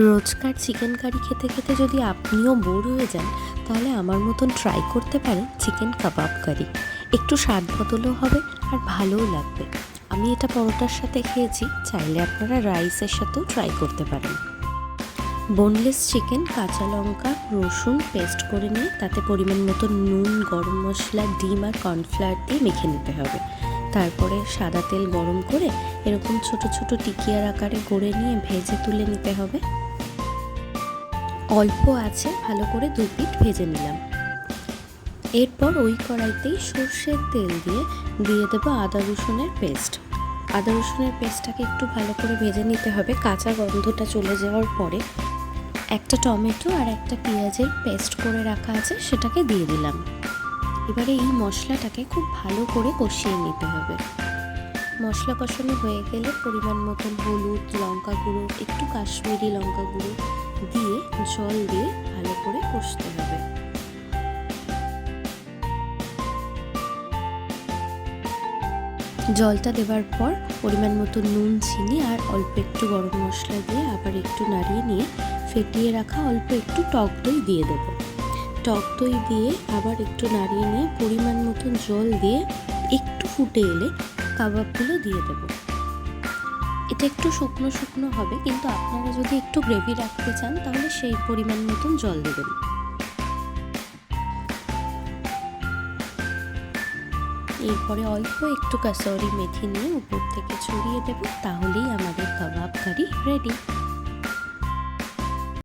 রোজকার chicken curry খেতে খেতে যদি আপনিও বোর হয়ে যান, তাহলে আমার মতন ট্রাই করতে পারেন চিকেন কাবাব কারি। একটু স্বাদ বদলও হবে আর ভালোও লাগবে। আমি এটা পরোটার সাথে খেয়েছি, চাইলে আপনারা রাইসের সাথেও ট্রাই করতে পারেন। বোনলেস চিকেন, কাঁচা লঙ্কা, রসুন পেস্ট করে নিয়ে তাতে পরিমাণ মতো নুন, গরম মশলা, ডিম আর কর্নফ্লাওয়ার দিয়ে মেখে নিতে হবে। তারপরে সাদা তেল গরম করে এরকম ছোট ছোট টিকিয়ার আকারে গড়ে নিয়ে ভেজে তুলে নিতে হবে। অল্প আছে ভালো করে 2 পিঠ ভেজে নিলাম। এরপর ওই কড়াইতেই সর্ষের তেল দিয়ে দেবো আদা রসুনের পেস্ট। আদা রসুনের পেস্টটাকে একটু ভালো করে ভেজে নিতে হবে। কাঁচা গন্ধটা চলে যাওয়ার পরে একটা টমেটো আর একটা পেঁয়াজের পেস্ট করে রাখা আছে, সেটাকে দিয়ে দিলাম। এবারে এই মশলাটাকে খুব ভালো করে কষিয়ে নিতে হবে। মশলা কষানো হয়ে গেলে পরিমাণ মতন হলুদ, লঙ্কা গুঁড়ো, একটু কাশ্মীরি লঙ্কা গুঁড়ো দিয়ে জল দিয়ে ভালো করে কষতে হবে। জলটা দেওয়ার পর পরিমাণ মতো নুন, চিনি আর অল্প একটু গরম মশলা দিয়ে আবার একটু নাড়িয়ে নিয়ে ফেটিয়ে রাখা অল্প একটু টক দই দিয়ে দেব। টক দই দিয়ে আবার একটু নাড়িয়ে নিয়ে পরিমাণ মতন জল দিয়ে একটু ফুটে এলে কাবাবগুলো দিয়ে দেব। এটা একটু শুকনো শুকনো হবে, কিন্তু আপনারা যদি একটু গ্রেভি রাখতে চান তাহলে সেই পরিমাণ মতন জল দেবেন। এরপরে অল্প একটু কাসুরি মেথি নিয়ে উপর থেকে ছড়িয়ে দেব, তাহলেই আমাদের কাবাব কারি রেডি।